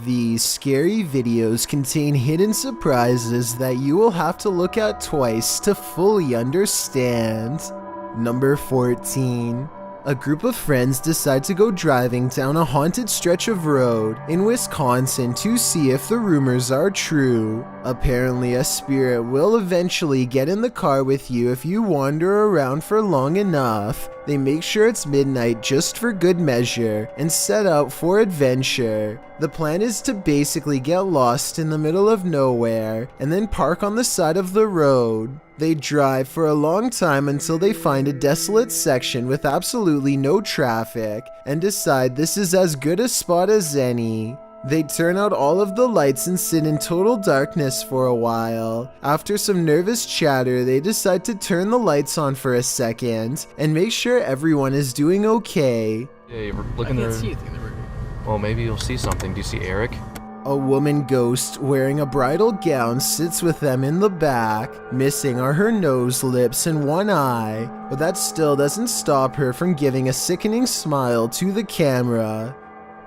These scary videos contain hidden surprises that you will have to look at twice to fully understand. Number 14. A group of friends decide to go driving down a haunted stretch of road in Wisconsin to see if the rumors are true. Apparently, a spirit will eventually get in the car with you if you wander around for long enough. They make sure it's midnight just for good measure and set out for adventure. The plan is to basically get lost in the middle of nowhere and then park on the side of the road. They drive for a long time until they find a desolate section with absolutely no traffic and decide this is as good a spot as any. They turn out all of the lights and sit in total darkness for a while. After some nervous chatter, they decide to turn the lights on for a second and make sure everyone is doing okay. Yeah, you're looking there. I can't see anything in the room. Well, maybe you'll see something. Do you see Eric? A woman ghost wearing a bridal gown sits with them in the back. Missing are her nose, lips, and one eye, but that still doesn't stop her from giving a sickening smile to the camera.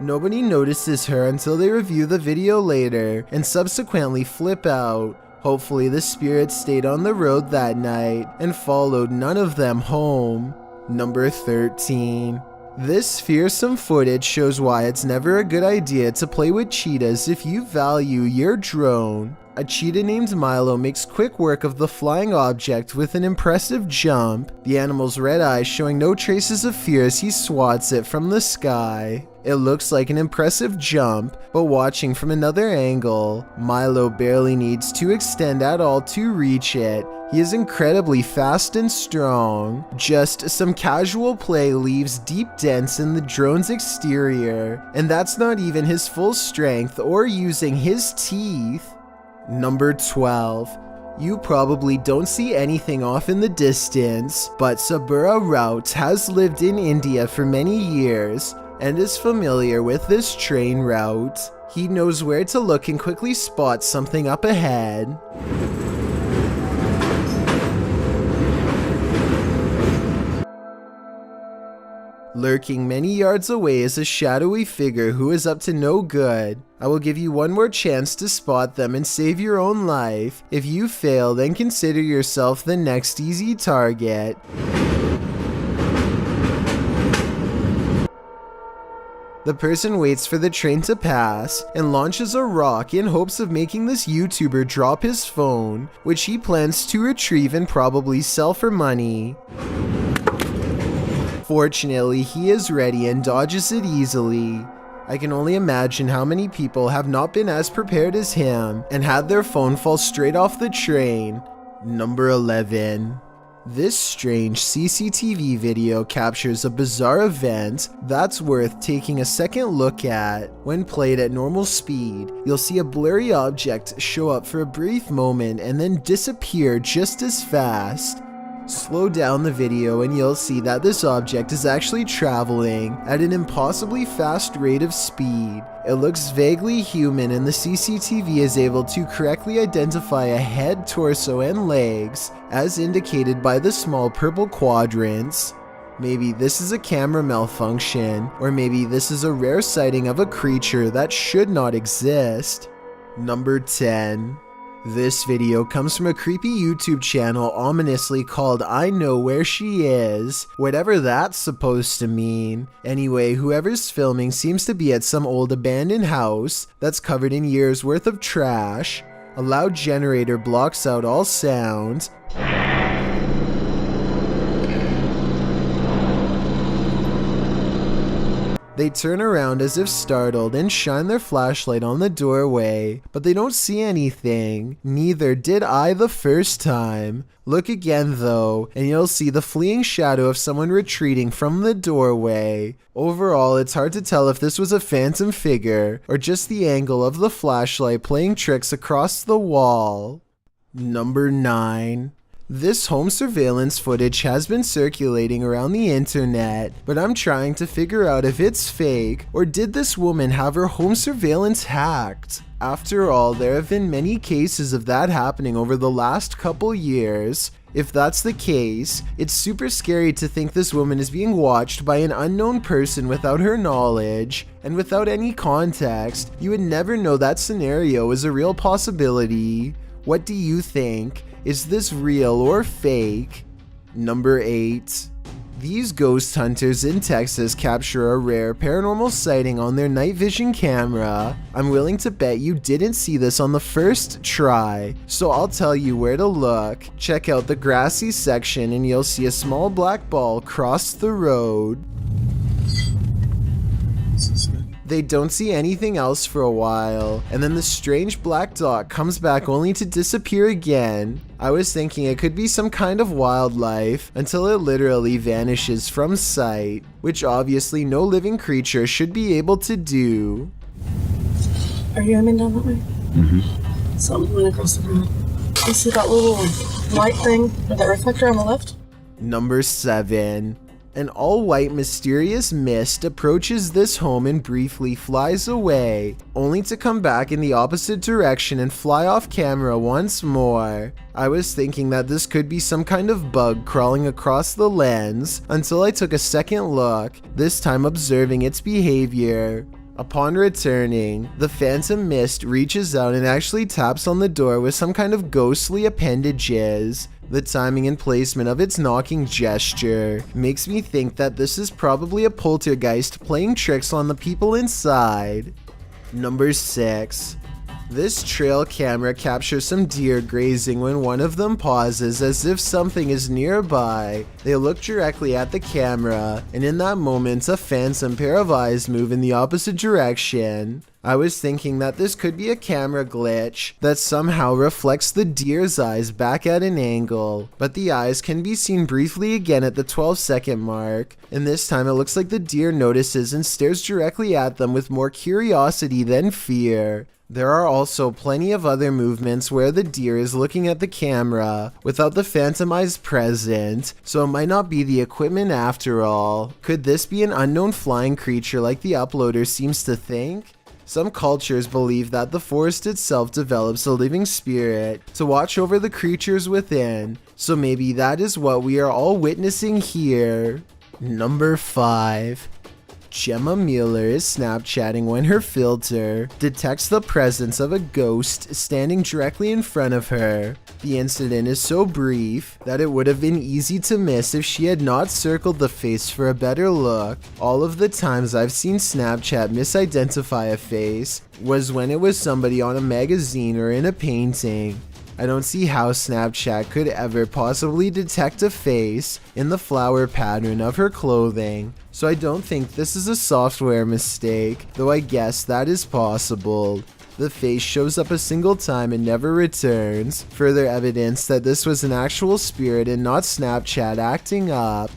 Nobody notices her until they review the video later and subsequently flip out. Hopefully the spirit stayed on the road that night and followed none of them home. Number 13. This fearsome footage shows why it's never a good idea to play with cheetahs if you value your drone. A cheetah named Milo makes quick work of the flying object with an impressive jump, the animal's red eyes showing no traces of fear as he swats it from the sky. It looks like an impressive jump, but watching from another angle, Milo barely needs to extend at all to reach it. He is incredibly fast and strong. Just some casual play leaves deep dents in the drone's exterior, and that's not even his full strength or using his teeth. Number 12. You probably don't see anything off in the distance, but Sabura Rout has lived in India for many years and is familiar with this train route. He knows where to look and quickly spots something up ahead. Lurking many yards away is a shadowy figure who is up to no good. I will give you one more chance to spot them and save your own life. If you fail, then consider yourself the next easy target. The person waits for the train to pass and launches a rock in hopes of making this YouTuber drop his phone, which he plans to retrieve and probably sell for money. Fortunately, he is ready and dodges it easily. I can only imagine how many people have not been as prepared as him and had their phone fall straight off the train. Number 11. This strange CCTV video captures a bizarre event that's worth taking a second look at. When played at normal speed, you'll see a blurry object show up for a brief moment and then disappear just as fast. Slow down the video and you'll see that this object is actually traveling at an impossibly fast rate of speed. It looks vaguely human and the CCTV is able to correctly identify a head, torso, and legs as indicated by the small purple quadrants. Maybe this is a camera malfunction, or maybe this is a rare sighting of a creature that should not exist. Number 10. This video comes from a creepy YouTube channel ominously called I Know Where She Is, whatever that's supposed to mean. Anyway, whoever's filming seems to be at some old abandoned house that's covered in years worth of trash. A loud generator blocks out all sound. They turn around as if startled and shine their flashlight on the doorway, but they don't see anything. Neither did I the first time. Look again though, and you'll see the fleeing shadow of someone retreating from the doorway. Overall, it's hard to tell if this was a phantom figure or just the angle of the flashlight playing tricks across the wall. Number 9. This home surveillance footage has been circulating around the internet, but I'm trying to figure out if it's fake or did this woman have her home surveillance hacked? After all, there have been many cases of that happening over the last couple years. If that's the case, it's super scary to think this woman is being watched by an unknown person without her knowledge, and without any context, you would never know that scenario is a real possibility. What do you think? Is this real or fake? Number 8. These ghost hunters in Texas capture a rare paranormal sighting on their night vision camera. I'm willing to bet you didn't see this on the first try, so I'll tell you where to look. Check out the grassy section and you'll see a small black ball cross the road. They don't see anything else for a while, and then the strange black dot comes back only to disappear again. I was thinking it could be some kind of wildlife until it literally vanishes from sight, which obviously no living creature should be able to do. Are you aiming down that way? Mm-hmm. Something went across the road. You see that little light thing, or that reflector on the left? Number 7. An all-white mysterious mist approaches this home and briefly flies away, only to come back in the opposite direction and fly off camera once more. I was thinking that this could be some kind of bug crawling across the lens until I took a second look, this time observing its behavior. Upon returning, the phantom mist reaches out and actually taps on the door with some kind of ghostly appendages. The timing and placement of its knocking gesture makes me think that this is probably a poltergeist playing tricks on the people inside. Number 6. This trail camera captures some deer grazing when one of them pauses as if something is nearby. They look directly at the camera, and in that moment a phantom pair of eyes move in the opposite direction. I was thinking that this could be a camera glitch that somehow reflects the deer's eyes back at an angle, but the eyes can be seen briefly again at the 12-second mark, and this time it looks like the deer notices and stares directly at them with more curiosity than fear. There are also plenty of other movements where the deer is looking at the camera without the phantom eyes present, so it might not be the equipment after all. Could this be an unknown flying creature like the uploader seems to think? Some cultures believe that the forest itself develops a living spirit to watch over the creatures within, so maybe that is what we are all witnessing here. Number 5. Gemma Mueller is Snapchatting when her filter detects the presence of a ghost standing directly in front of her. The incident is so brief that it would have been easy to miss if she had not circled the face for a better look. All of the times I've seen Snapchat misidentify a face was when it was somebody on a magazine or in a painting. I don't see how Snapchat could ever possibly detect a face in the flower pattern of her clothing, so I don't think this is a software mistake, though I guess that is possible. The face shows up a single time and never returns, further evidence that this was an actual spirit and not Snapchat acting up.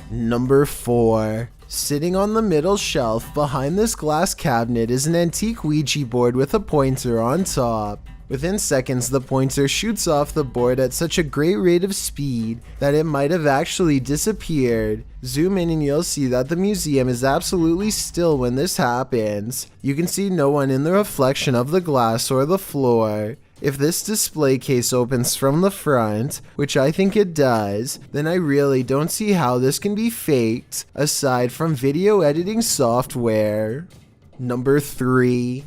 Number 4. Sitting on the middle shelf behind this glass cabinet is an antique Ouija board with a pointer on top. Within seconds, the pointer shoots off the board at such a great rate of speed that it might have actually disappeared. Zoom in and you'll see that the museum is absolutely still when this happens. You can see no one in the reflection of the glass or the floor. If this display case opens from the front, which I think it does, then I really don't see how this can be faked, aside from video editing software. Number 3.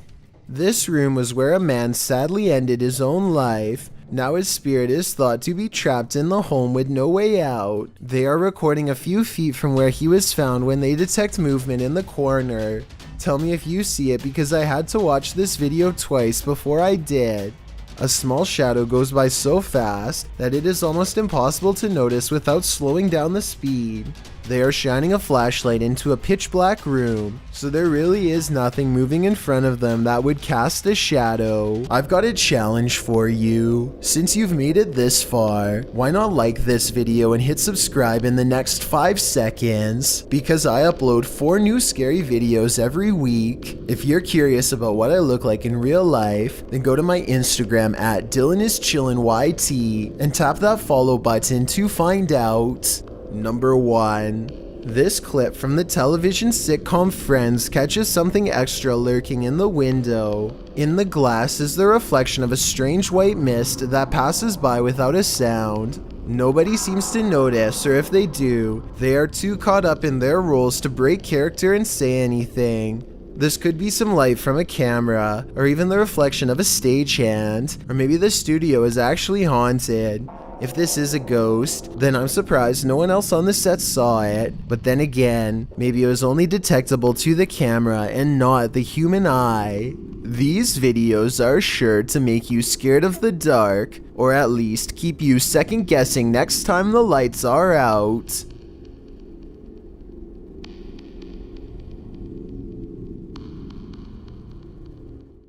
This room was where a man sadly ended his own life. Now his spirit is thought to be trapped in the home with no way out. They are recording a few feet from where he was found when they detect movement in the corner. Tell me if you see it because I had to watch this video twice before I did. A small shadow goes by so fast that it is almost impossible to notice without slowing down the speed. They are shining a flashlight into a pitch black room, so there really is nothing moving in front of them that would cast a shadow. I've got a challenge for you. Since you've made it this far, why not like this video and hit subscribe in the next 5 seconds? Because I upload 4 new scary videos every week. If you're curious about what I look like in real life, then go to my Instagram at DylanIsChillinYT and tap that follow button to find out. Number 1. This clip from the television sitcom Friends catches something extra lurking in the window. In the glass is the reflection of a strange white mist that passes by without a sound. Nobody seems to notice, or if they do, they are too caught up in their roles to break character and say anything. This could be some light from a camera, or even the reflection of a stagehand, or maybe the studio is actually haunted. If this is a ghost, then I'm surprised no one else on the set saw it, but then again, maybe it was only detectable to the camera and not the human eye. These videos are sure to make you scared of the dark, or at least keep you second guessing next time the lights are out.